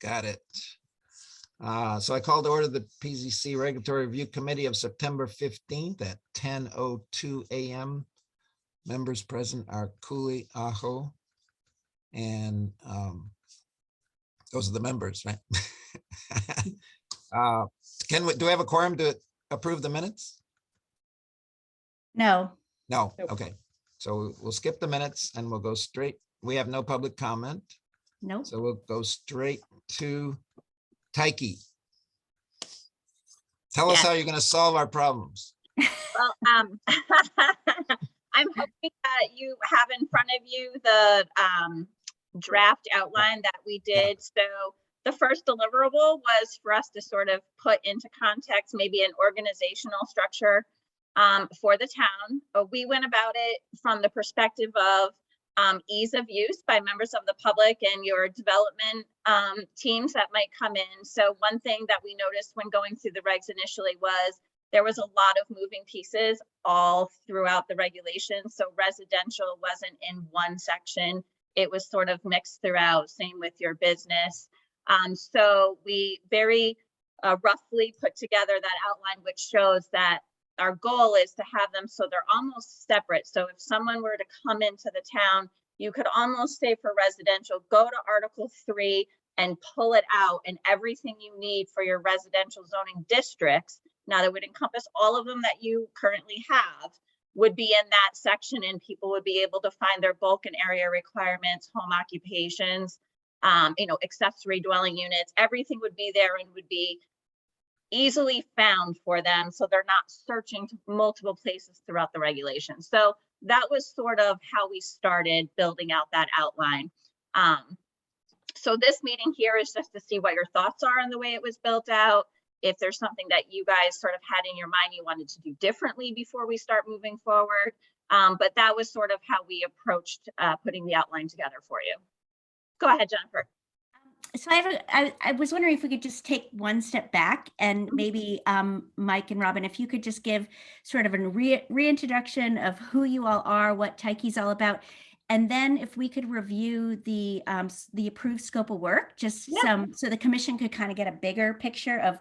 Got it. So I call to order the PZC Regulatory Review Committee of September 15th at 10:02 a.m. Members present are Cooley, Aho, and those are the members, right? Do we have a quorum to approve the minutes? No. No. Okay. So we'll skip the minutes and we'll go straight. We have no public comment. Nope. So we'll go straight to Tyke. Tell us how you're going to solve our problems. Well, I'm hoping that you have in front of you the draft outline that we did. So the first deliverable was for us to sort of put into context maybe an organizational structure for the town. We went about it from the perspective of ease of use by members of the public and your development teams that might come in. So one thing that we noticed when going through the regs initially was there was a lot of moving pieces all throughout the regulations. So residential wasn't in one section. It was sort of mixed throughout, same with your business. So we very roughly put together that outline, which shows that our goal is to have them so they're almost separate. So if someone were to come into the town, you could almost say for residential, go to Article 3 and pull it out, and everything you need for your residential zoning districts, now that would encompass all of them that you currently have, would be in that section, and people would be able to find their bulk and area requirements, home occupations, accessory dwelling units, everything would be there and would be easily found for them, so they're not searching to multiple places throughout the regulation. So that was sort of how we started building out that outline. So this meeting here is just to see what your thoughts are on the way it was built out. If there's something that you guys sort of had in your mind you wanted to do differently before we start moving forward. But that was sort of how we approached putting the outline together for you. Go ahead, Jennifer. So I was wondering if we could just take one step back and maybe Mike and Robin, if you could just give sort of a reintroduction of who you all are, what Tyke's all about, and then if we could review the approved scope of work, just so the commission could kind of get a bigger picture of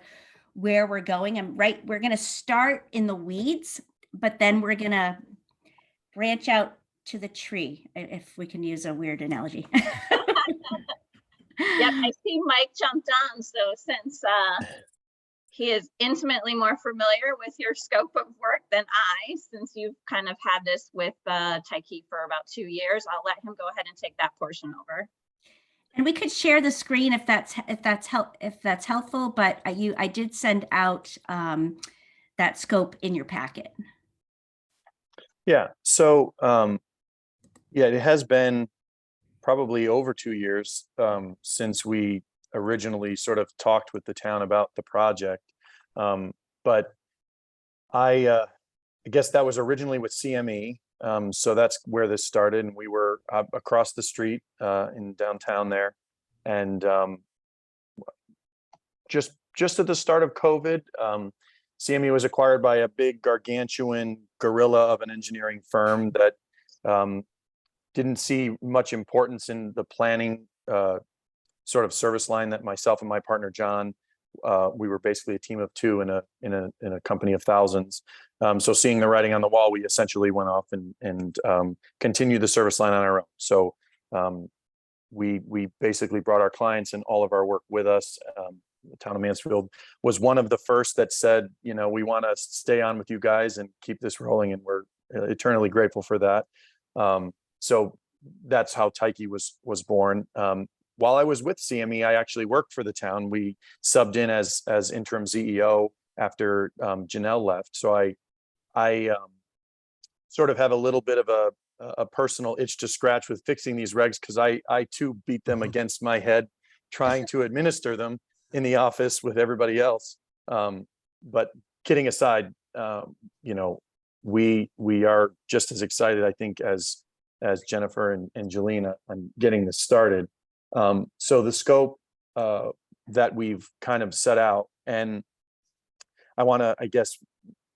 where we're going. And we're going to start in the weeds, but then we're going to branch out to the tree, if we can use a weird analogy. Yep, I see Mike jumped on. So since he is intimately more familiar with your scope of work than I, since you've kind of had this with Tyke for about 2 years, I'll let him go ahead and take that portion over. And we could share the screen if that's helpful. But I did send out that scope in your packet. Yeah. So it has been probably over 2 years since we originally sort of talked with the town about the project. But I guess that was originally with CME. So that's where this started. And we were across the street in downtown there. And just at the start of COVID, CME was acquired by a big gargantuan gorilla of an engineering firm that didn't see much importance in the planning sort of service line that myself and my partner John, we were basically a team of two in a company of thousands. So seeing the writing on the wall, we essentially went off and continued the service line on our own. So we basically brought our clients and all of our work with us. The town of Mansfield was one of the first that said, we want to stay on with you guys and keep this rolling, and we're eternally grateful for that. So that's how Tyke was born. While I was with CME, I actually worked for the town. We subbed in as interim CEO after Janelle left. So I sort of have a little bit of a personal itch to scratch with fixing these regs, because I too beat them against my head trying to administer them in the office with everybody else. But kidding aside, we are just as excited, I think, as Jennifer and Jelena on getting this started. So the scope that we've kind of set out, and I want to, I guess,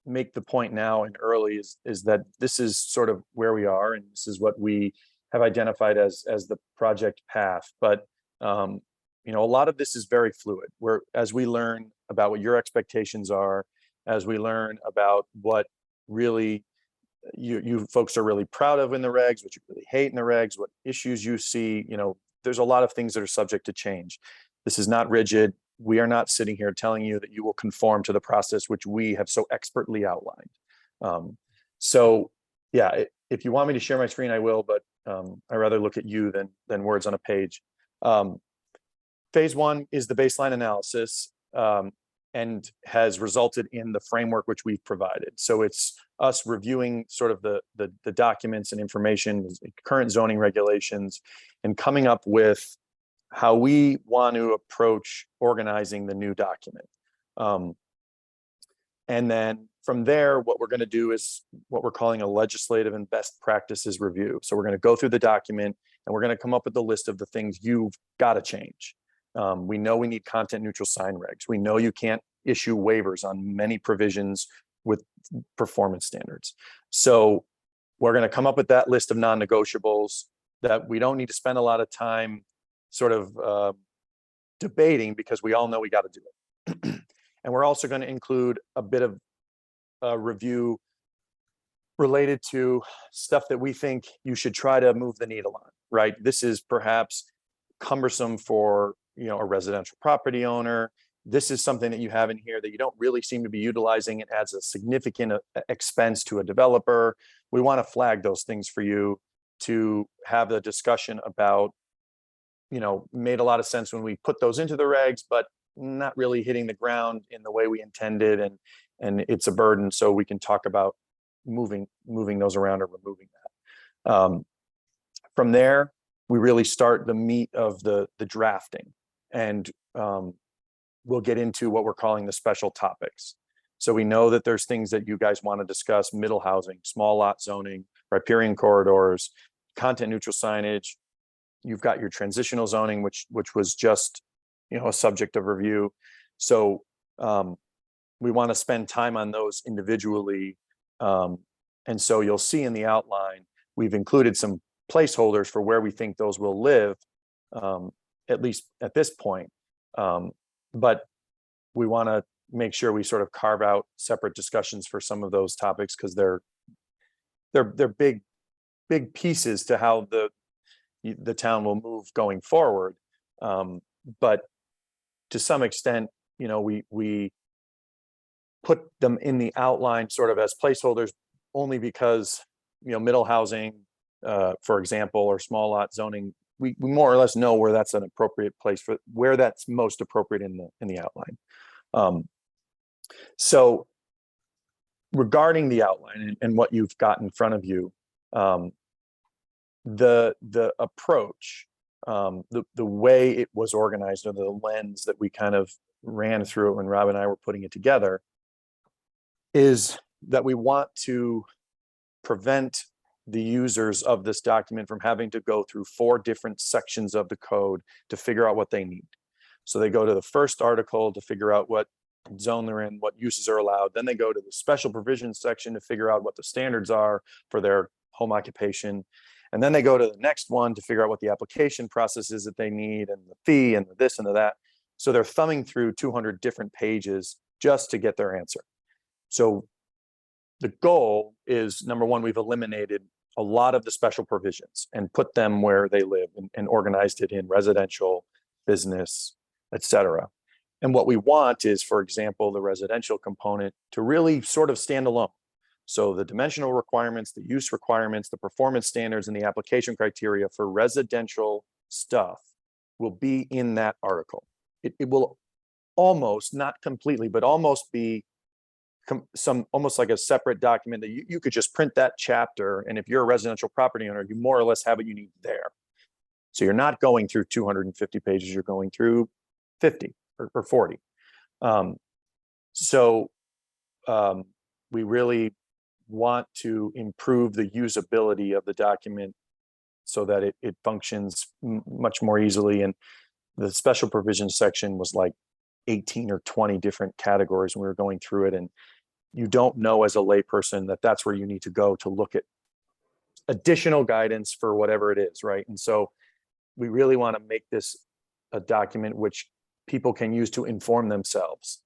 make the point now and early is that this is sort of where we are, and this is what we have identified as the project path. But you know, a lot of this is very fluid, where as we learn about what your expectations are, as we learn about what really you folks are really proud of in the regs, what you really hate in the regs, what issues you see, you know, there's a lot of things that are subject to change. This is not rigid. We are not sitting here telling you that you will conform to the process which we have so expertly outlined. So yeah, if you want me to share my screen, I will, but I rather look at you than words on a page. Phase one is the baseline analysis, and has resulted in the framework which we've provided. So it's us reviewing sort of the documents and information, current zoning regulations, and coming up with how we want to approach organizing the new document. And then from there, what we're going to do is what we're calling a legislative and best practices review. So we're going to go through the document and we're going to come up with the list of the things you've got to change. We know we need content neutral sign regs. We know you can't issue waivers on many provisions with performance standards. So we're going to come up with that list of non-negotiables that we don't need to spend a lot of time sort of debating, because we all know we got to do it. And we're also going to include a bit of a review related to stuff that we think you should try to move the needle on, right? This is perhaps cumbersome for, you know, a residential property owner. This is something that you have in here that you don't really seem to be utilizing. It adds a significant expense to a developer. We want to flag those things for you to have the discussion about, you know, made a lot of sense when we put those into the regs, but not really hitting the ground in the way we intended, and it's a burden. So we can talk about moving those around or removing that. From there, we really start the meat of the drafting, and we'll get into what we're calling the special topics. So we know that there's things that you guys want to discuss: middle housing, small lot zoning, riparian corridors, content neutral signage. You've got your transitional zoning, which was just, you know, a subject of review. So we want to spend time on those individually. And so you'll see in the outline, we've included some placeholders for where we think those will live, at least at this point. But we want to make sure we sort of carve out separate discussions for some of those topics, because they're big pieces to how the town will move going forward. But to some extent, you know, we put them in the outline sort of as placeholders, only because, you know, middle housing, for example, or small lot zoning, we more or less know where that's an appropriate place for, where that's most appropriate in the outline. So regarding the outline and what you've got in front of you, the approach, the way it was organized, or the lens that we kind of ran through it when Rob and I were putting it together, is that we want to prevent the users of this document from having to go through 4 different sections of the code to figure out what they need. So they go to the first article to figure out what zone they're in, what uses are allowed. Then they go to the special provisions section to figure out what the standards are for their home occupation. And then they go to the next one to figure out what the application process is that they need, and the fee, and the this and the that. So they're thumbing through 200 different pages just to get their answer. So the goal is, number one, we've eliminated a lot of the special provisions and put them where they live, and organized it in residential, business, etc. And what we want is, for example, the residential component to really sort of stand alone. So the dimensional requirements, the use requirements, the performance standards, and the application criteria for residential stuff will be in that article. It will almost, not completely, but almost be almost like a separate document that you could just print that chapter. And if you're a residential property owner, you more or less have what you need there. So you're not going through 250 pages, you're going through 50 or 40. We really want to improve the usability of the document so that it functions much more easily. And the special provisions section was like 18 or 20 different categories when we were going through it. And you don't know as a layperson that that's where you need to go to look at additional guidance for whatever it is, right? And so we really want to make this a document which people can use to inform themselves.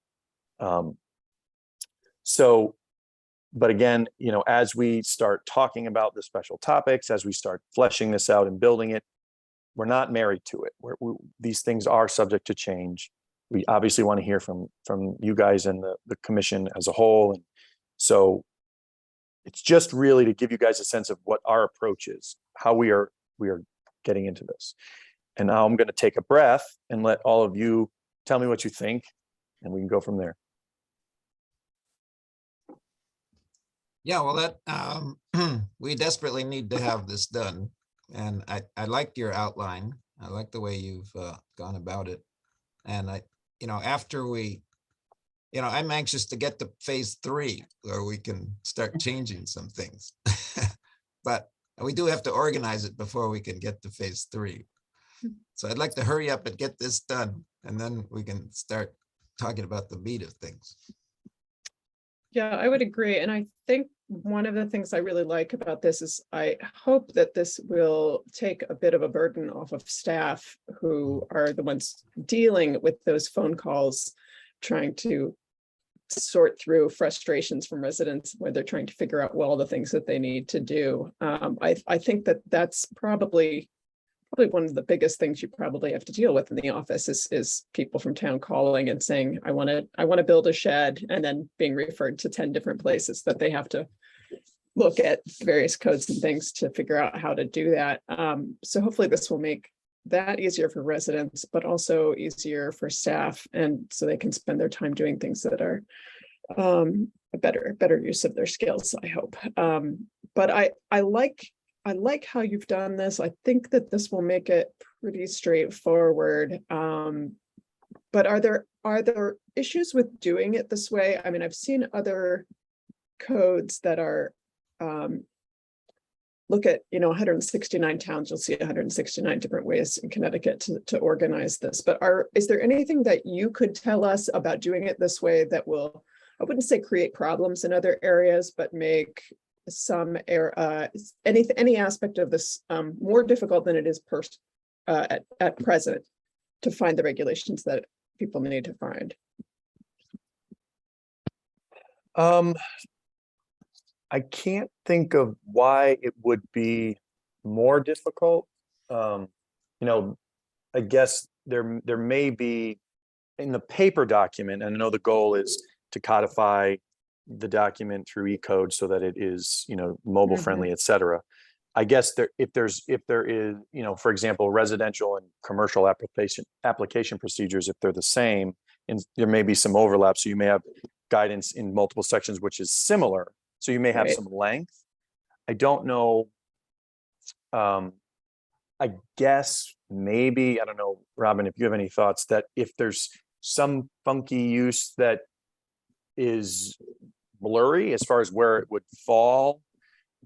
But again, as we start talking about the special topics, as we start fleshing this out and building it, we're not married to it. These things are subject to change. We obviously want to hear from you guys and the commission as a whole. And so it's just really to give you guys a sense of what our approach is, how we are getting into this. And now I'm going to take a breath and let all of you tell me what you think, and we can go from there. Yeah, well, that we desperately need to have this done. And I like your outline. I like the way you've gone about it. And after I'm anxious to get to phase 3 where we can start changing some things. But we do have to organize it before we can get to phase 3. So I'd like to hurry up and get this done, and then we can start talking about the meat of things. Yeah, I would agree. And I think one of the things I really like about this is I hope that this will take a bit of a burden off of staff who are the ones dealing with those phone calls, trying to sort through frustrations from residents where they're trying to figure out all the things that they need to do. I think that that's probably one of the biggest things you probably have to deal with in the office is people from town calling and saying, I want to build a shed, and then being referred to 10 different places that they have to look at various codes and things to figure out how to do that. So hopefully this will make that easier for residents, but also easier for staff, and so they can spend their time doing things that are a better use of their skills, I hope. But I like how you've done this. I think that this will make it pretty straightforward. But are there issues with doing it this way? I mean, I've seen other codes that are look at 169 towns. You'll see 169 different ways in Connecticut to organize this. But is there anything that you could tell us about doing it this way that will, I wouldn't say create problems in other areas, but make some any aspect of this more difficult than it is at present to find the regulations that people need to find? I can't think of why it would be more difficult. I guess there may be in the paper document, and I know the goal is to codify the document through E-code so that it is, mobile friendly, et cetera. I guess if there is, for example, residential and commercial application procedures, if they're the same, and there may be some overlap. So you may have guidance in multiple sections, which is similar. So you may have some length. I don't know. I guess maybe, I don't know, Robin, if you have any thoughts that if there's some funky use that is blurry as far as where it would fall,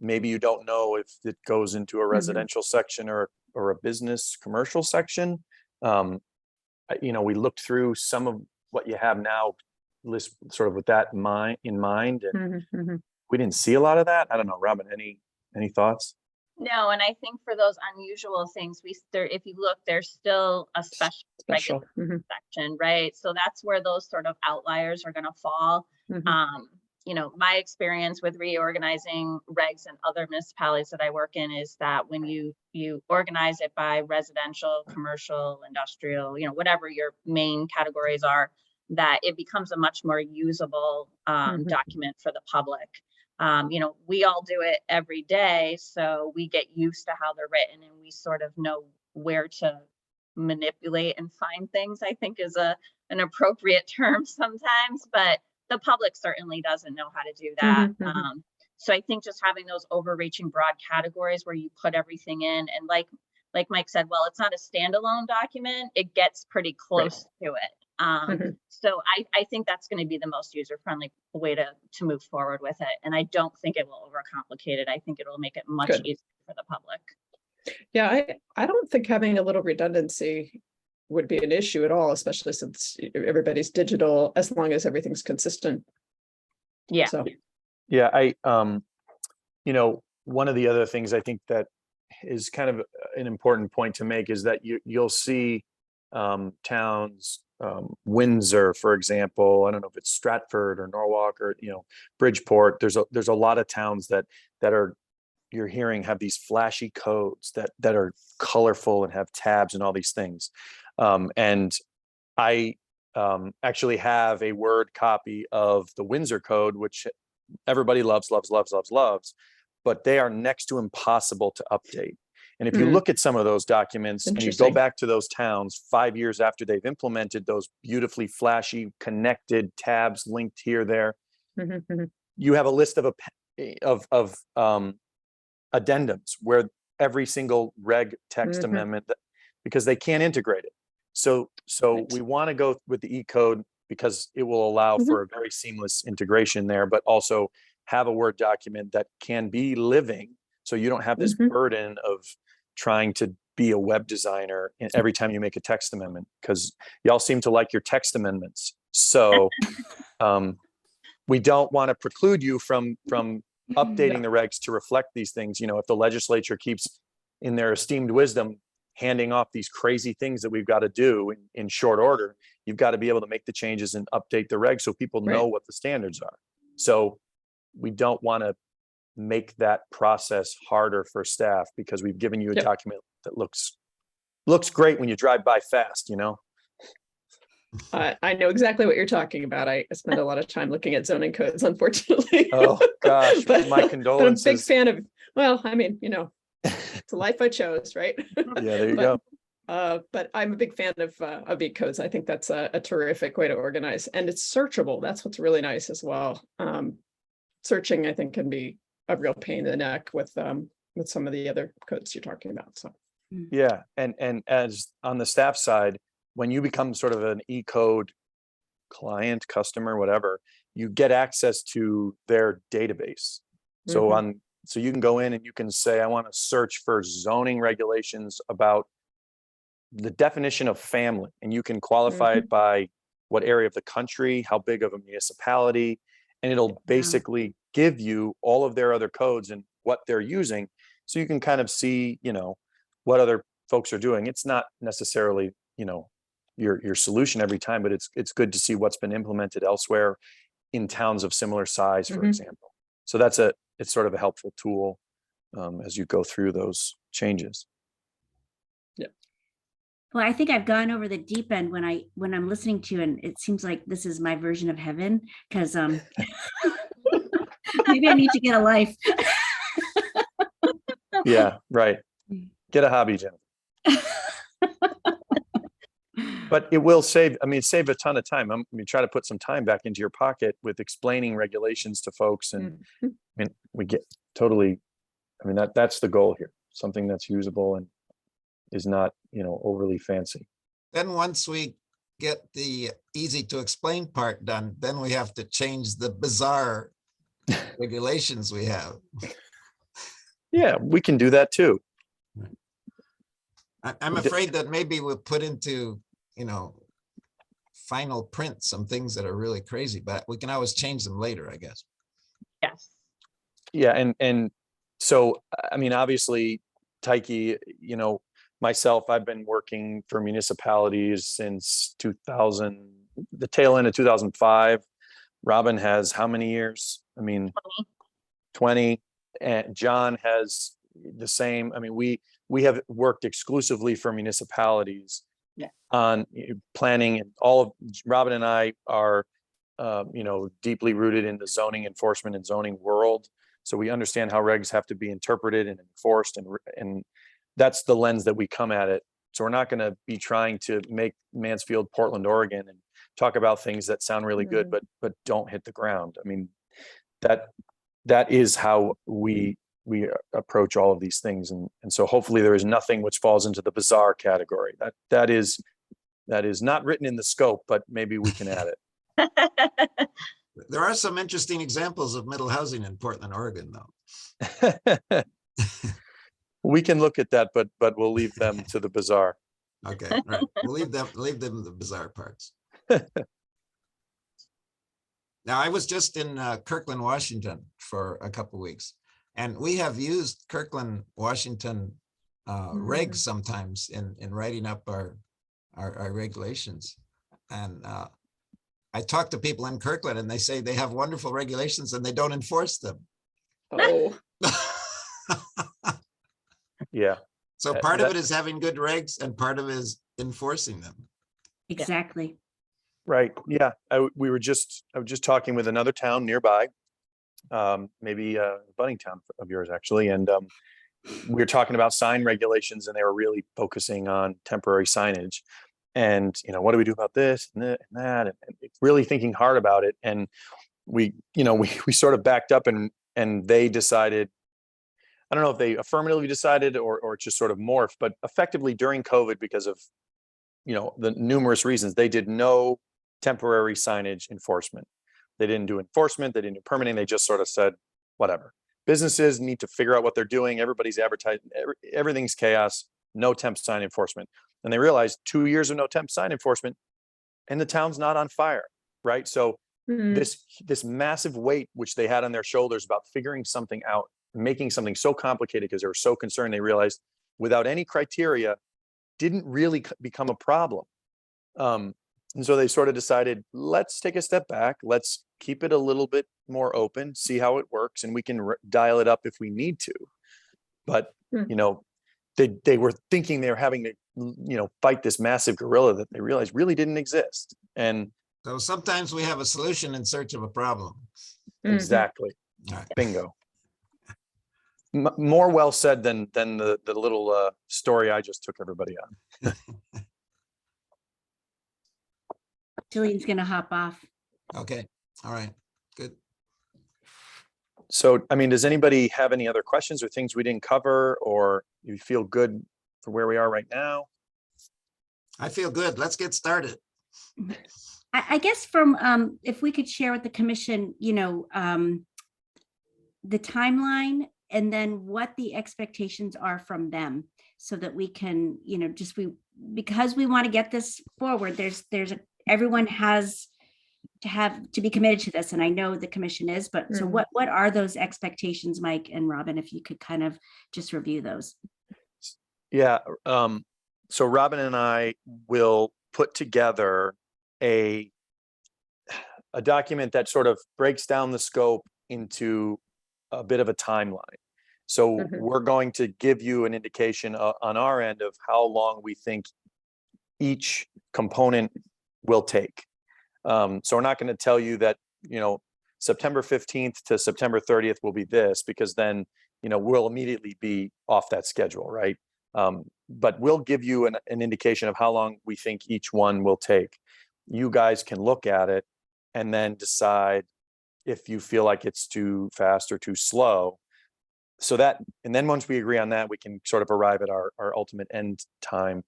maybe you don't know if it goes into a residential section or a business commercial section. We looked through some of what you have now, list sort of with that in mind, and we didn't see a lot of that. I don't know, Robin, any thoughts? No, and I think for those unusual things, if you look, there's still a special section, right? So that's where those sort of outliers are going to fall. My experience with reorganizing regs in other municipalities that I work in is that when you organize it by residential, commercial, industrial, whatever your main categories are, that it becomes a much more usable document for the public. We all do it every day, so we get used to how they're written, and we sort of know where to manipulate and find things, I think is an appropriate term sometimes, but the public certainly doesn't know how to do that. So I think just having those overreaching broad categories where you put everything in, and like Mike said, well, it's not a standalone document, it gets pretty close to it. So I think that's going to be the most user-friendly way to move forward with it. And I don't think it will overcomplicate it. I think it will make it much easier for the public. Yeah, I don't think having a little redundancy would be an issue at all, especially since everybody's digital, as long as everything's consistent. Yeah. So. Yeah, one of the other things I think that is kind of an important point to make is that you'll see towns, Windsor, for example. I don't know if it's Stratford or Norwalk or, Bridgeport. There's a lot of towns that are, you're hearing, have these flashy codes that are colorful and have tabs and all these things. And I actually have a Word copy of the Windsor code, which everybody loves, but they are next to impossible to update. And if you look at some of those documents and you go Interesting. back to those towns 5 years after they've implemented those beautifully flashy connected tabs linked here, there, you have a list of addendums where every single reg text amendment, because they can't integrate it. So Right. we want to go with the E code because it will allow for a very seamless integration there, but also have a Word document that can be living. So you don't have this burden of trying to be a web designer every time you make a text amendment, because y'all seem to like your text amendments. So we don't want to preclude you from updating the regs to reflect these things. If the legislature keeps, in their esteemed wisdom, handing off these crazy things that we've got to do in short order, you've got to be able to make the changes and update the regs so people know what the standards are. So we don't want to make that process harder for staff because we've given you a document that looks great when you drive by fast, I know exactly what you're talking about. I spend a lot of time looking at zoning codes, unfortunately. Oh gosh, but, my but condolences. I'm a big fan of, well, I mean, it's a life I chose, right? Yeah, there you go. But I'm a big fan of E codes. I think that's a terrific way to organize, and it's searchable. That's what's really nice as well. Searching, I think, can be a real pain in the neck with some of the other codes you're talking about. So yeah, and as on the staff side, when you become sort of an E code client, customer, whatever, you get access to their database. So so you can go in and you can say, I want to search for zoning regulations about the definition of family, and you can qualify it by what area of the country, how big of a municipality, and it'll basically give you all of their other codes and what they're using. So you can kind of see, what other folks are doing. It's not necessarily, your solution every time, but it's good to see what's been implemented elsewhere in towns of similar size, for example. So it's sort of a helpful tool as you go through those changes. Well, I think I've gone over the deep end when I'm listening to you, and it seems like this is my version of heaven, because maybe I need to get a life. Yeah, right. Get a hobby, Jennifer. But it will save a ton of time. Try to put some time back into your pocket with explaining regulations to folks. And we get totally, that's the goal here. Something that's usable and is not, overly fancy. Then once we get the easy to explain part done, then we have to change the bizarre regulations we have. Yeah, we can do that too. I'm afraid that maybe we'll put into, final print some things that are really crazy, but we can always change them later, I guess. Yes. Yeah, and so, obviously, Tyche, myself, I've been working for municipalities since 2000, the tail end of 2005. Robin has how many years? 20. And John has the same. We have worked exclusively for municipalities on planning, and all of Robin and I are, deeply rooted in the zoning enforcement and zoning world. So we understand how regs have to be interpreted and enforced, and that's the lens that we come at it. So we're not going to be trying to make Mansfield, Portland, Oregon, and talk about things that sound really good, but don't hit the ground. That is how we approach all of these things, and so hopefully there is nothing which falls into the bizarre category. That is not written in the scope, but maybe we can add it. There are some interesting examples of middle housing in Portland, Oregon, though. We can look at that, but we'll leave them to the bizarre. Okay, right. We'll leave them the bizarre parts. Now, I was just in Kirkland, Washington for a couple of weeks, and we have used Kirkland, Washington regs sometimes in writing up our our regulations. And I talk to people in Kirkland and they say they have wonderful regulations and they don't enforce them. Oh, Yeah. So part of that- it is having good regs and part of it is enforcing them. Exactly. Right. Yeah. I was just talking with another town nearby, maybe a budding town of yours actually. And we were talking about sign regulations and they were really focusing on temporary signage. And, what do we do about this and that and really thinking hard about it. And we sort of backed up and they decided, I don't know if they affirmatively decided or just sort of morphed, but effectively during COVID, because of, the numerous reasons, they did no temporary signage enforcement. They didn't do enforcement. They didn't do permitting. They just sort of said, whatever. Businesses need to figure out what they're doing. Everybody's advertising. Everything's chaos. No temp sign enforcement. And they realized 2 years of no temp sign enforcement and the town's not on fire, right? So this massive weight, which they had on their shoulders about figuring something out, making something so complicated because they were so concerned, they realized without any criteria didn't really become a problem. And so they sort of decided, let's take a step back. Let's keep it a little bit more open, see how it works, and we can dial it up if we need to. But, they were thinking they were having to, fight this massive gorilla that they realized really didn't exist. And So sometimes we have a solution in search of a problem. exactly, All right. bingo. More well said than the little story I just took everybody on. Jillian's gonna hop off. Okay. All right. Good. So, I mean, does anybody have any other questions or things we didn't cover, or you feel good for where we are right now? I feel good. Let's get started. I guess from, if we could share with the commission, the timeline and then what the expectations are from them so that we can, because we want to get this forward, everyone has to be committed to this. And I know the commission is, but so what are those expectations, Mike and Robin, if you could kind of just review those? Yeah. So Robin and I will put together a document that sort of breaks down the scope into a bit of a timeline. So we're going to give you an indication on our end of how long we think each component will take. So we're not going to tell you that, September 15th to September 30th will be this, because then, we'll immediately be off that schedule, right? But we'll give you an indication of how long we think each one will take. You guys can look at it and then decide if you feel like it's too fast or too slow. And then once we agree on that, we can sort of arrive at our ultimate end time.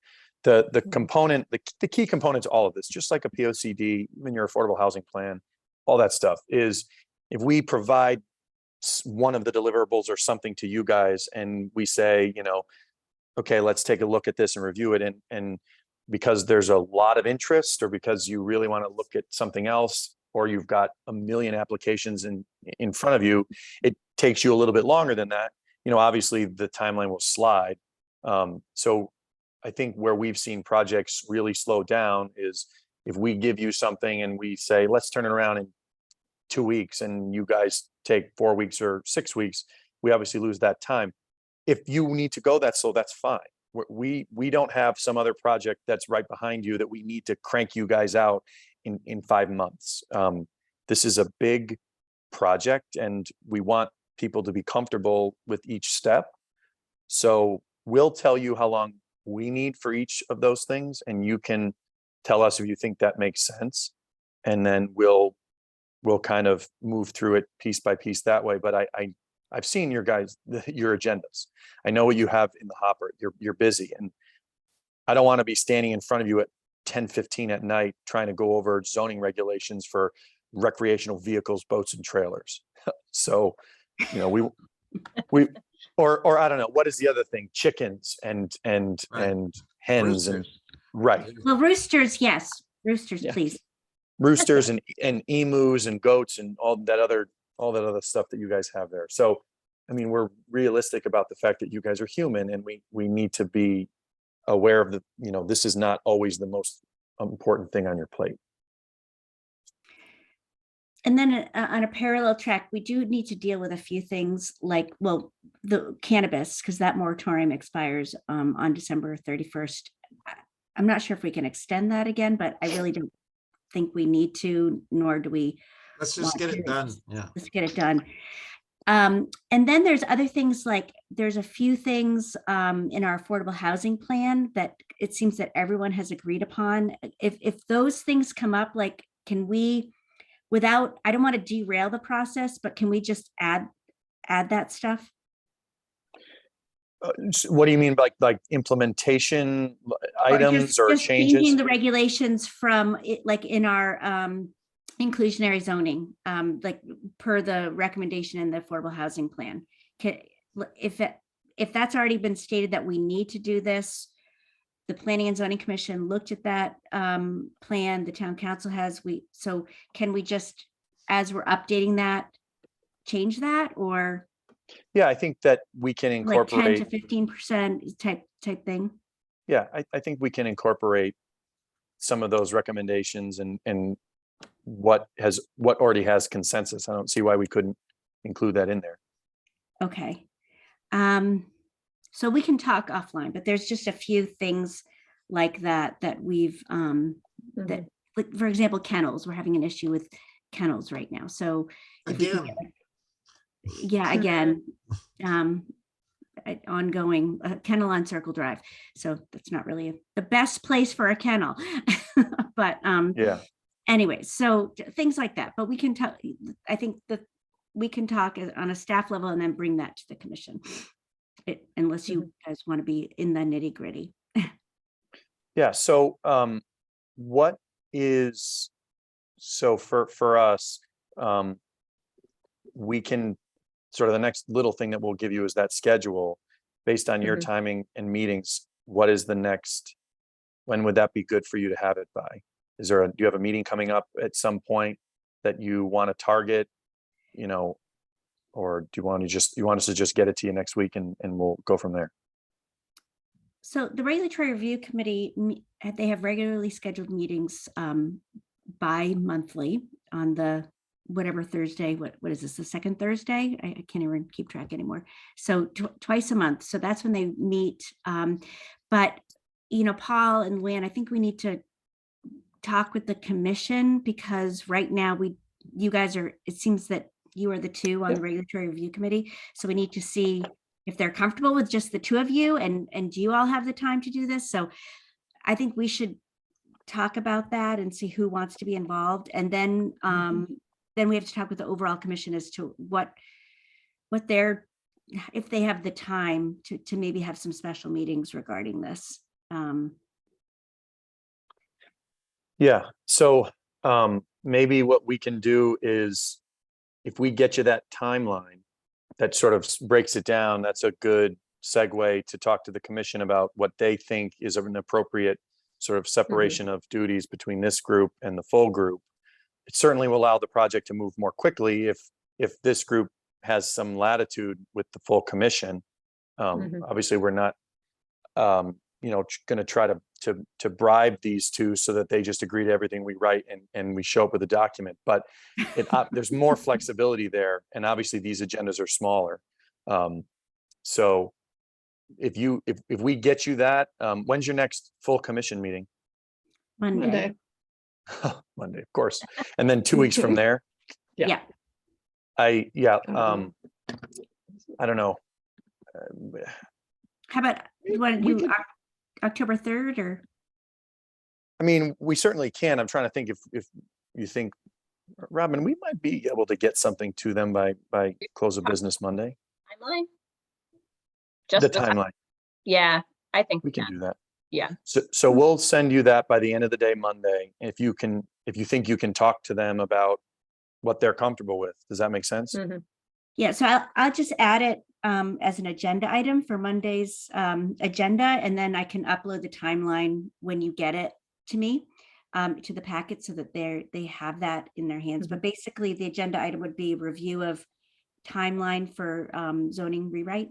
The component, the key component to all of this, just like a POCD in your affordable housing plan, all that stuff is if we provide one of the deliverables or something to you guys and we say, okay, let's take a look at this and review it. And because there's a lot of interest or because you really want to look at something else, or you've got a million applications in front of you, it takes you a little bit longer than that. Obviously the timeline will slide. So I think where we've seen projects really slow down is if we give you something and we say, let's turn it around in 2 weeks and you guys take 4 weeks or 6 weeks, we obviously lose that time. If you need to go that slow, that's fine. We don't have some other project that's right behind you that we need to crank you guys out in 5 months. This is a big project and we want people to be comfortable with each step. So we'll tell you how long we need for each of those things, and you can tell us if you think that makes sense. And then we'll kind of move through it piece by piece that way. But I've seen your agendas. I know what you have in the hopper. You're busy, and I don't want to be standing in front of you at 10:15 at night trying to go over zoning regulations for recreational vehicles, boats, and trailers. So, we or I don't know, what is the other thing? Chickens and hens Roosters. and right. Well, roosters, yes. Roosters, Yeah. please. Roosters and emus and goats and all that other stuff that you guys have there. So, I mean, we're realistic about the fact that you guys are human and we need to be aware of the, this is not always the most important thing on your plate. And then on a parallel track, we do need to deal with a few things like, well, the cannabis, because that moratorium expires on December 31st. I'm not sure if we can extend that again, but I really don't think we need to, nor do we. Let's just get it done. Yeah. Let's get it done. And then there's other things like there's a few things in our affordable housing plan that it seems that everyone has agreed upon. If those things come up, like, can we, without, I don't want to derail the process, but can we just add that stuff? What do you mean by like implementation items or just changes? changing the regulations from it, like in our inclusionary zoning, like per the recommendation in the affordable housing plan. If that's already been stated that we need to do this, the Planning and Zoning Commission looked at that plan, the town council has, so can we just, as we're updating that, change that, or? Yeah, I think that we can incorporate like 10 to 15% type thing. Yeah, I think we can incorporate some of those recommendations and what already has consensus. I don't see why we couldn't include that in there. Okay. So we can talk offline, but there's just a few things like that we've that, like, for example, kennels. We're having an issue with kennels right now. So if we can again, ongoing kennel on Circle Drive. So that's not really the best place for a kennel, but yeah. Anyway, so things like that. But we can talk. I think that we can talk on a staff level and then bring that to the commission, unless you guys want to be in the nitty gritty. Yeah. So what is, so for us, we can sort of, the next little thing that we'll give you is that schedule based on your timing and meetings. What is the next, when would that be good for you to have it by? Do you have a meeting coming up at some point that you want to target, or do you want us to just get it to you next week and we'll go from there? So the Regulatory Review Committee, they have regularly scheduled meetings bi-monthly on the whatever Thursday, what is this, the second Thursday? I can't even keep track anymore. So twice a month. So that's when they meet. But, Paul and Luann, I think we need to talk with the commission, because right now you guys are, it seems that you are the two on the Regulatory Review Committee. So we need to see if they're comfortable with just the two of you, and do you all have the time to do this? So I think we should talk about that and see who wants to be involved. And then we have to talk with the overall commission as to what if they have the time to maybe have some special meetings regarding this. Yeah. So maybe what we can do is, if we get you that timeline that sort of breaks it down, that's a good segue to talk to the commission about what they think is an appropriate sort of separation of duties between this group and the full group. It certainly will allow the project to move more quickly if this group has some latitude with the full commission. Obviously, we're not going to try to bribe these two so that they just agree to everything we write and we show up with a document, but there's more flexibility there, and obviously these agendas are smaller. So if we get you that, when's your next full commission meeting? Monday. Monday, of course. And then 2 weeks from there. Yeah. I don't know. How about, you want to do October 3rd, or? I mean, we certainly can. I'm trying to think if you think, Robin, we might be able to get something to them by close of business Monday. Timeline? The timeline. Yeah, I think we can do that. Yeah. So we'll send you that by the end of the day Monday. If you think you can talk to them about what they're comfortable with. Does that make sense? Yeah, so I'll just add it as an agenda item for Monday's agenda, and then I can upload the timeline when you get it to me, to the packet, so that they have that in their hands. But basically, the agenda item would be review of timeline for zoning rewrite.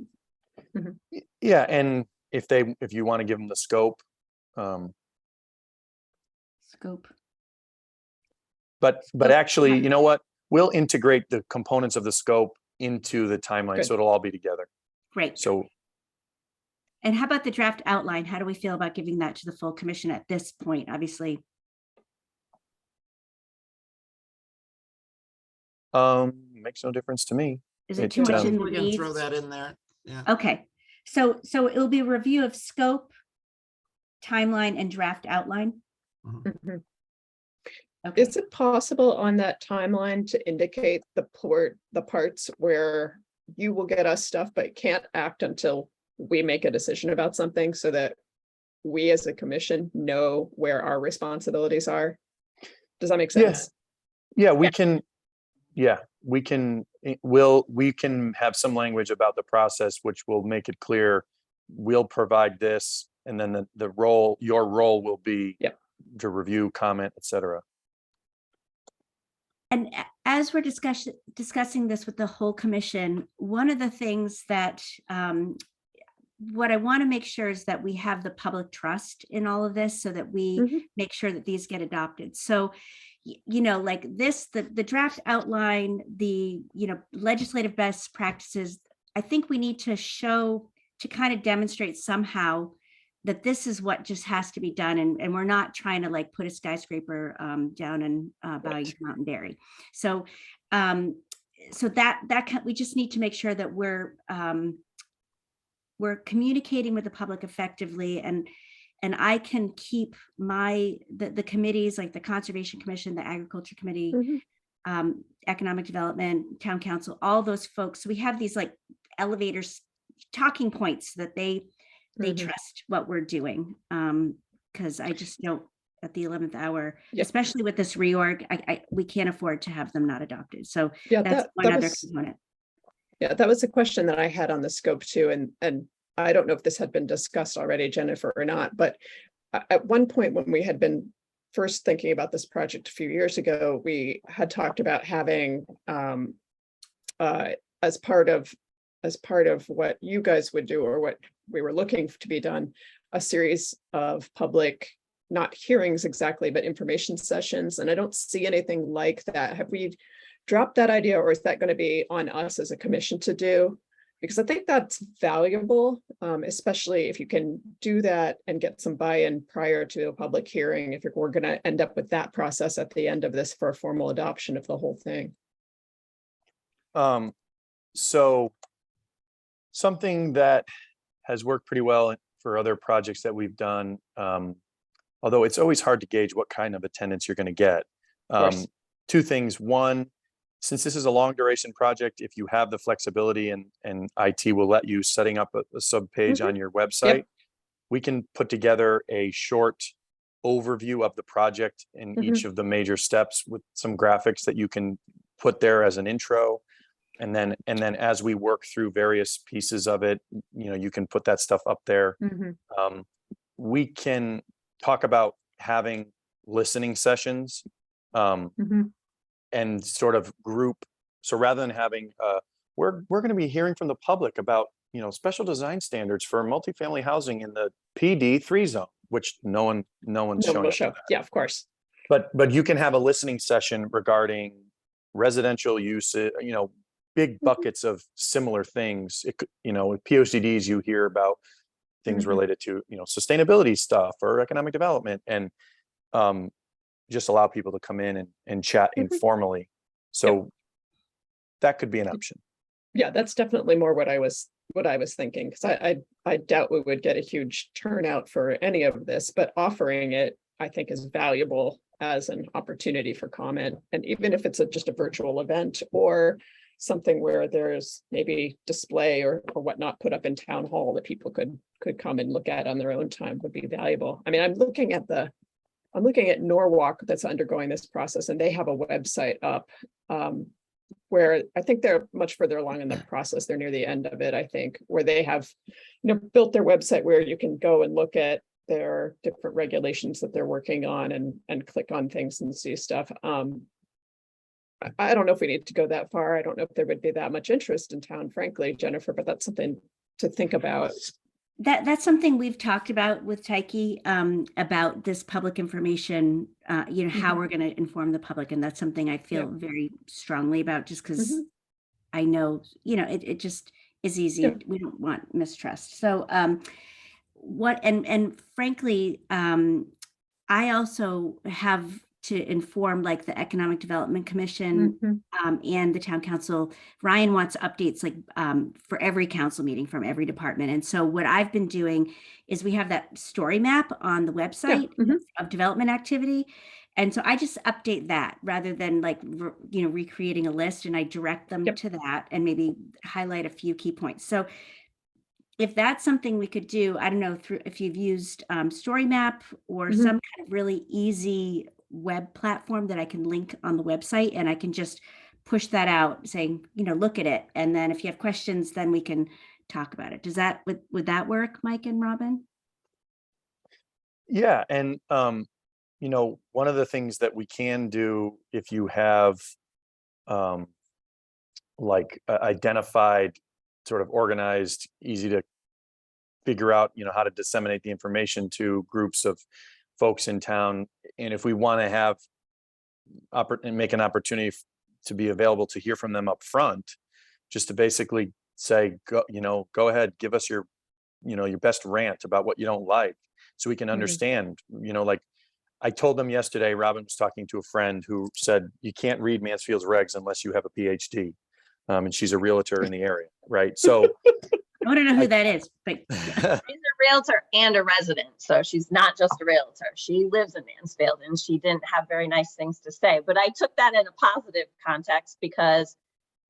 Yeah, and if you want to give them the scope. Scope. But Scope, actually, yeah. you know what? We'll integrate the components of the scope into the timeline, Good. so it'll all be together. Great. So And how about the draft outline? How do we feel about giving that to the full commission at this point? Obviously, makes no difference to me. is it It, too much I in think the we can throw weeds? that in there. Yeah. Okay, so it'll be a review of scope, timeline, and draft outline. Mhm. Mhm. Okay, Is it possible on that timeline to indicate the parts where you will get us stuff, but can't act until we make a decision about something, so that we as a commission know where our responsibilities are? Does that make Yeah. sense? Yeah, we can. Yeah, we can. We can have some language about the process, which will make it clear. We'll provide this, and then your role will be Yep. to review, comment, etc. and as we're discussing this with the whole commission, one of the things that what I want to make sure is that we have the public trust in all of this, so that we Mhm. make sure that these get adopted. So, you know, like this, the draft outline, the, you know, legislative best practices, I think we need to show, to kind of demonstrate somehow that this is what just has to be done. And we're not trying to like put a skyscraper down in Bayou Mountain Dairy. So, so we just need to make sure that we're communicating with the public effectively, and I can keep the committees, like the Conservation Commission, the Agriculture Committee, Mhm. Economic Development, Town Council, all those folks. So we have these like elevators, talking points that they Mhm. trust what we're doing. Because I just don't, at the 11th hour, Yeah. especially with this reorg, we can't afford to have them not adopted. So Yeah, that's that one other was, component. yeah, that was a question that I had on the scope too, and I don't know if this had been discussed already, Jennifer, or not, but at one point when we had been first thinking about this project a few years ago, we had talked about having as part of what you guys would do, or what we were looking to be done, a series of public, not hearings exactly, but information sessions. And I don't see anything like that. Have we dropped that idea, or is that going to be on us as a commission to do? Because I think that's valuable, especially if you can do that and get some buy-in prior to a public hearing, if we're going to end up with that process at the end of this for a formal adoption of the whole thing. So something that has worked pretty well for other projects that we've done, although it's always hard to gauge what kind of attendance you're going to get. Two things. One, since this is a long duration project, if you have the flexibility and IT will let you, setting up a sub page on your website, we can put together a short overview of the project in each of the major steps with some graphics that you can put there as an intro. And then as we work through various pieces of it, you know, you can put that stuff up there. We can talk about having listening sessions and sort of group. So rather than having, we're going to be hearing from the public about, you know, special design standards for multifamily housing in the PD3 zone, which no one's showing up. Show. Yeah, of course. But you can have a listening session regarding residential use, you know, big buckets of similar things. It could, you know, with POCDs, you hear about things related to, you know, sustainability stuff or economic development, and just allow people to come in and chat informally. So that could be an option. Yeah, that's definitely more what I was thinking, because I doubt we would get a huge turnout for any of this, but offering it, I think, is valuable as an opportunity for comment. And even if it's just a virtual event, or something where there's maybe display or whatnot put up in town hall that people could come and look at on their own time, would be valuable. I mean, I'm looking at Norwalk that's undergoing this process, and they have a website up where I think they're much further along in the process. They're near the end of it, I think, where they have, you know, built their website where you can go and look at their different regulations that they're working on and click on things and see stuff. I don't know if we need to go that far. I don't know if there would be that much interest in town, frankly, Jennifer, but that's something to think about. That's something we've talked about with Tyke, about this public information, how we're going to inform the public. And that's something I feel very strongly about, just because I know, it just is easy. Yeah. We don't want mistrust. So and frankly, I also have to inform like the Economic Development Commission and the town council. Ryan wants updates like for every council meeting from every department. And so what I've been doing is we have that story map on the website of development activity. And so I just update that rather than like, recreating a list, and I direct them to that and maybe highlight a few key points. So if that's something we could do, I don't know if you've used Story Map or some kind of really easy web platform that I can link on the website, and I can just push that out saying, look at it. And then if you have questions, then we can talk about it. Would that work, Mike and Robin? Yeah. And, one of the things that we can do if you have identified, sort of organized, easy to figure out, how to disseminate the information to groups of folks in town. And if we want to have and make an opportunity to be available to hear from them up front, just to basically say, go ahead, give us your best rant about what you don't like, so we can understand. Like I told them yesterday, Robin was talking to a friend who said, you can't read Mansfield's regs unless you have a PhD. And she's a realtor in the area, right? So I want to know who that is, but She's a realtor and a resident. So she's not just a realtor. She lives in Mansfield, and she didn't have very nice things to say. But I took that in a positive context, because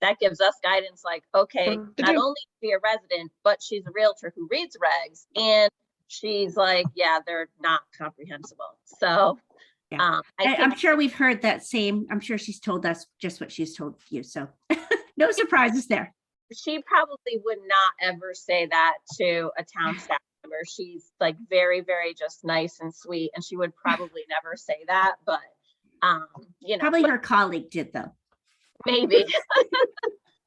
that gives us guidance like, okay, not only is she a resident, but she's a realtor who reads regs. And she's like, yeah, they're not comprehensible. So I'm sure we've heard that same. I'm sure she's told us just what she's told you. So no surprises there. She probably would not ever say that to a town staff member. She's like very, very just nice and sweet, and she would probably never say that. But probably her colleague did, though. Maybe.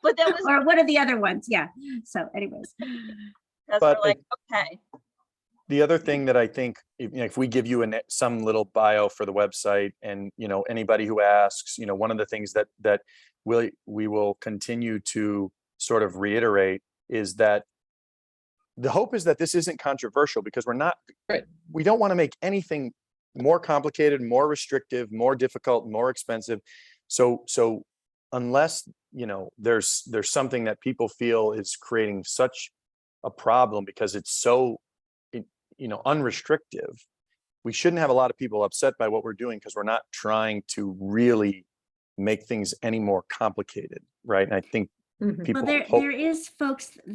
But that was or one of the other ones. Yeah. So, anyways, because we're like, okay. The other thing that I think, if we give you some little bio for the website, and anybody who asks, one of the things that we will continue to sort of reiterate is that the hope is that this isn't controversial, because we don't want to make anything more complicated, more restrictive, more difficult, more expensive. So unless there's something that people feel is creating such a problem because it's so unrestrictive, we shouldn't have a lot of people upset by what we're doing, because we're not trying to really make things any more complicated, right? And I think people there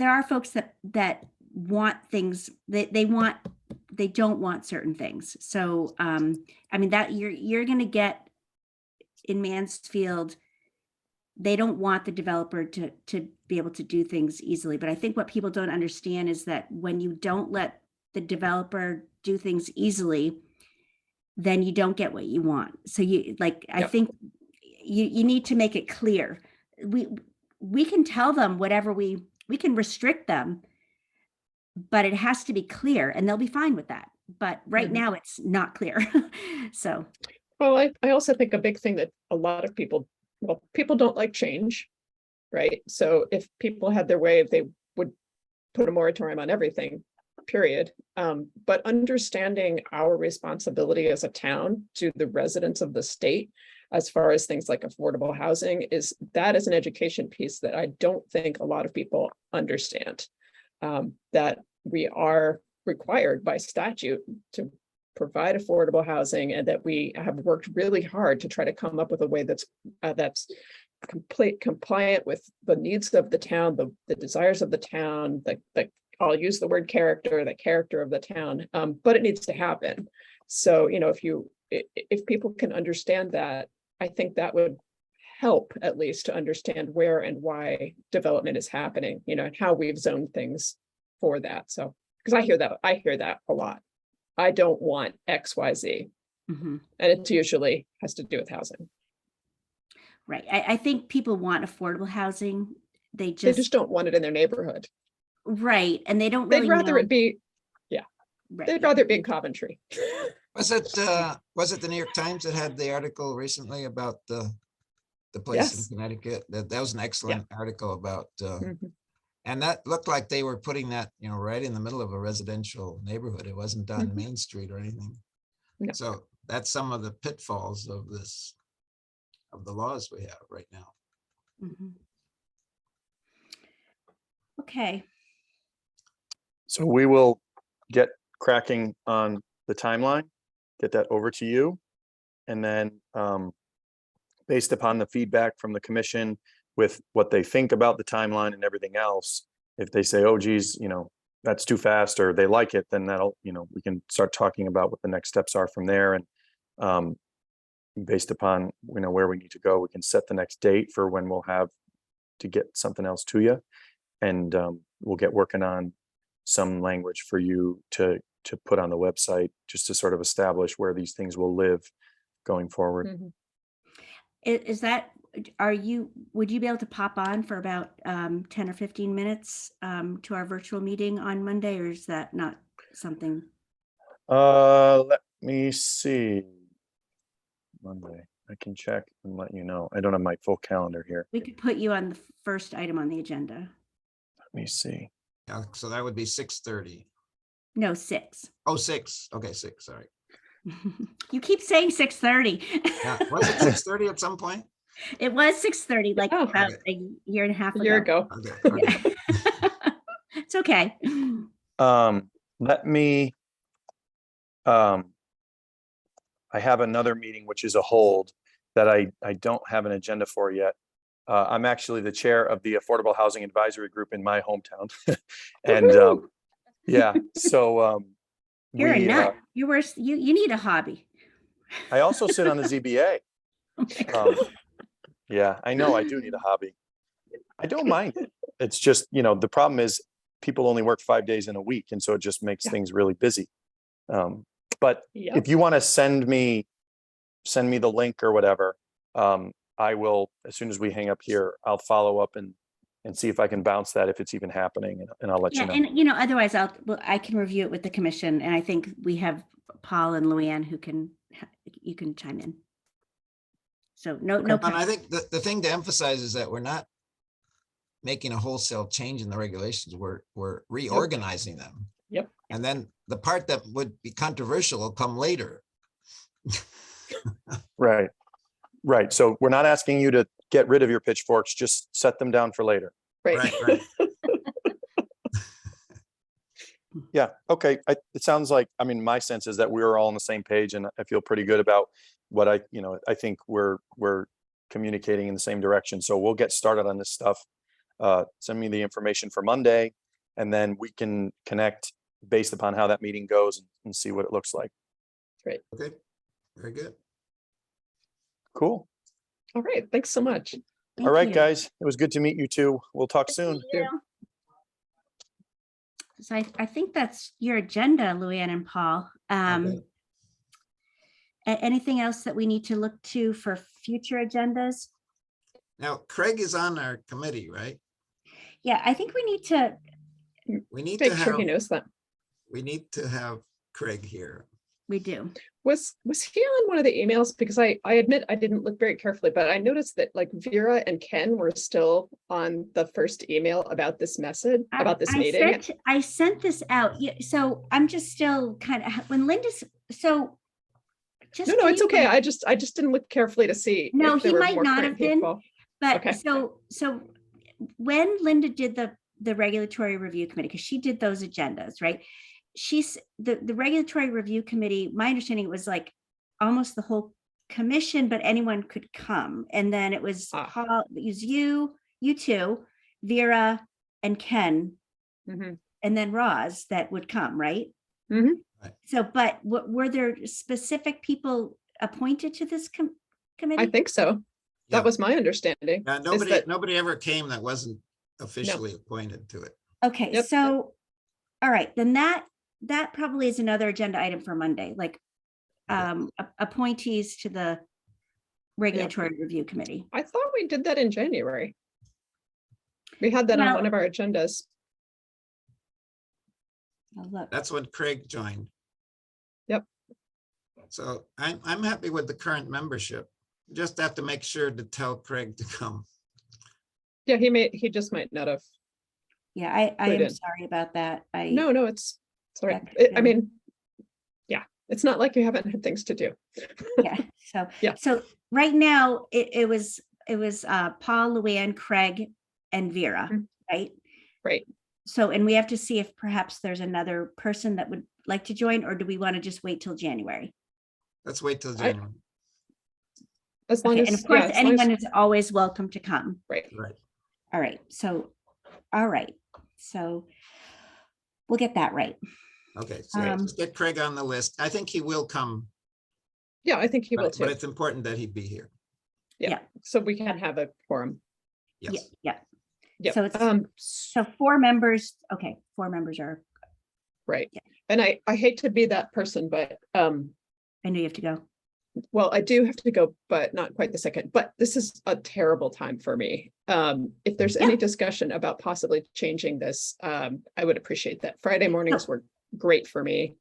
are folks that want things they don't want certain things. So that you're going to get in Mansfield, they don't want the developer to be able to do things easily. But I think what people don't understand is that when you don't let the developer do things easily, then you don't get what you want. So I think you need to make it clear. We can tell them whatever we can restrict them, but it has to be clear, and they'll be fine with that. But right now it's not clear. So. Well, I also think a big thing that a lot of people don't like change, right? So if people had their way, they would put a moratorium on everything, period. But understanding our responsibility as a town to the residents of the state, as far as things like affordable housing, is an education piece that I don't think a lot of people understand. That we are required by statute to provide affordable housing, and that we have worked really hard to try to come up with a way that's compliant with the needs of the town, the desires of the town, I'll use the word character, the character of the town, but it needs to happen. So, if people can understand that, I think that would help at least to understand where and why development is happening, and how we've zoned things for that. So, because I hear that a lot. I don't want X, Y, Z. And it usually has to do with housing. Right. I think people want affordable housing. They just don't want it in their neighborhood. Right, and they don't really They'd rather know. it be, Right, they'd yeah. rather it be in Coventry. Was it the New York Times that had the article recently about the place in Yes. Connecticut? That was an excellent article about, Mhm. and that looked like they were putting that, right in the middle of a residential neighborhood. It wasn't on Mhm. Main Street or anything. No. So that's some of the pitfalls of the laws we have right now. Mhm. Okay, So we will get cracking on the timeline, get that over to you. And then based upon the feedback from the commission with what they think about the timeline and everything else, if they say, oh, geez, that's too fast, or they like it, then that'll, we can start talking about what the next steps are from there. And based upon, where we need to go, we can set the next date for when we'll have to get something else to you. And we'll get working on some language for you to put on the website, just to sort of establish where these things will live going forward. Mhm. is that, would you be able to pop on for about 10 or 15 minutes to our virtual meeting on Monday, or is that not something? Let me see. Monday, I can check and let you know. I don't have my full calendar here. We could put you on the first item on the agenda. Let me see. Yeah, so that would be 6:30. No, 6. Oh, 6. Okay, 6. Sorry. You keep saying 6:30. Yeah, was it 6:30 at some point? It was 6:30, like Oh. about Okay. a year and a half A year ago. ago. Okay. Yeah. It's okay. Let me. I have another meeting which is a hold that I don't have an agenda for yet. I'm actually the chair of the Affordable Housing Advisory Group in my hometown, and Woohoo! yeah, so You're a we. nut. You need a hobby. I also sit on the ZBA. Oh my God. Yeah, I know I do need a hobby. I don't mind it. It's just, the problem is people only work 5 days in a week. And so it just makes Yeah. things really busy. But Yep. if you want to send me the link or whatever, I will, as soon as we hang up here, I'll follow up and see if I can bounce that, if it's even happening, and I'll let you Yeah, know. and otherwise I can review it with the commission, and I think we have Paul and Luann who you can chime in. So no And I pressure. think the thing to emphasize is that we're not making a wholesale change in the regulations. We're reorganizing them. Yep. And then the part that would be controversial will come later. Right. So we're not asking you to get rid of your pitchforks, just set them down for later. Right. Right. Yeah. Okay. It sounds like, my sense is that we're all on the same page, and I feel pretty good about what I think we're communicating in the same direction. So we'll get started on this stuff. Send me the information for Monday, and then we can connect based upon how that meeting goes and see what it looks like. Great. Okay. Very good. Cool. All right. Thanks so much. Thank All right, you. guys. It was good to meet you too. We'll talk soon. Yeah. So I think that's your agenda, Luann and Paul. Okay. Anything else that we need to look to for future agendas? Now, Craig is on our committee, right? Yeah, I think we need to. We need to Make sure he have, knows that. we need to have Craig here. We do. Was he on one of the emails? Because I admit I didn't look very carefully, but I noticed that like Vera and Ken were still on the first email about this message, about this meeting. I sent this out. Yeah, so I'm just still kind of when Linda's so. Just No, it's okay. I just didn't look carefully to see. No, if there he were might more not current have been. people. But Okay. so when Linda did the regulatory review committee, because she did those agendas, right? She's the regulatory review committee, my understanding, it was like almost the whole commission, but anyone could come. And then it was Paul, it was you two, Vera and Ken, Mhm. and then Roz that would come, right? Mhm. So, but were there specific people appointed to this committee? I think so. Yeah. That was my understanding. Yeah, is that- nobody ever came that wasn't officially appointed to it. Okay, Yep. so, all right, then that probably is another agenda item for Monday, like appointees to the regulatory review committee. I thought we did that in January. We had that on Well- one of our agendas. I'll look. That's when Craig joined. Yep. So I'm happy with the current membership. Just have to make sure to tell Craig to come. Yeah, he just might not have. Yeah, I Put am in. sorry about that. No, it's all right. That could've I been- mean, yeah, it's not like you haven't had things to do. Yeah, so, Yeah. so right now, it was Paul, Luann, Craig, and Vera, Mhm. right? Right. So, and we have to see if perhaps there's another person that would like to join, or do we want to just wait till January? Let's wait till I- January. As long Okay, as, and of course, yeah, as long as- anyone is always welcome to come. right. Right. All right, so, all right, so we'll get that right. Okay, so Um, just get Craig on the list. I think he will come, Yeah, I think he will but too. it's important that he be here. Yeah, so we can have a forum. Yeah, Yes. yeah. Yeah. So it's, so 4 members, okay, 4 members are, Right. Yeah. And I hate to be that person, but I know you have to go. well, I do have to go, but not quite the second. But this is a terrible time for me. If there's any discussion about possibly changing this, I would appreciate that. Friday mornings were great for me.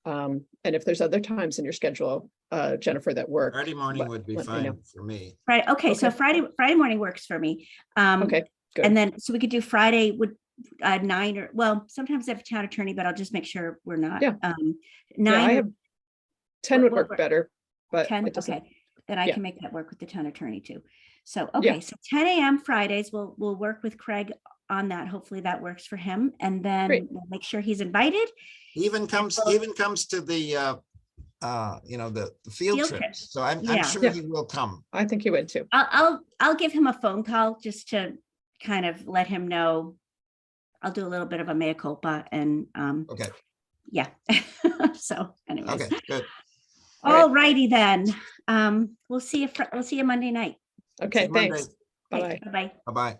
And if there's other times in your schedule, Jennifer, that work. Friday morning would be let me know. fine for me. Right, okay, so Okay. Friday morning works for me. Okay, good. And then, so we could do Friday would 9 or, well, sometimes I have a town attorney, but I'll just make sure we're not. Yeah. 9 I or have 10 would what- work better, but 10, it doesn't. okay, then I yeah. can make that work with the town attorney too. So, Yeah. okay, so 10 a.m. Fridays, we'll work with Craig on that. Hopefully that works for him. And then Great. we'll make sure he's invited. He even comes to the, the field Field trips. trips. So I'm Yeah. sure Yeah. he will come. I think you would too. I'll give him a phone call just to kind of let him know. I'll do a little bit of a mea culpa and, Okay, yeah. So anyways. okay, good. All right. All righty then. We'll see you Monday night. Okay, Monday. thanks. Bye-bye. Bye-bye. Bye-bye.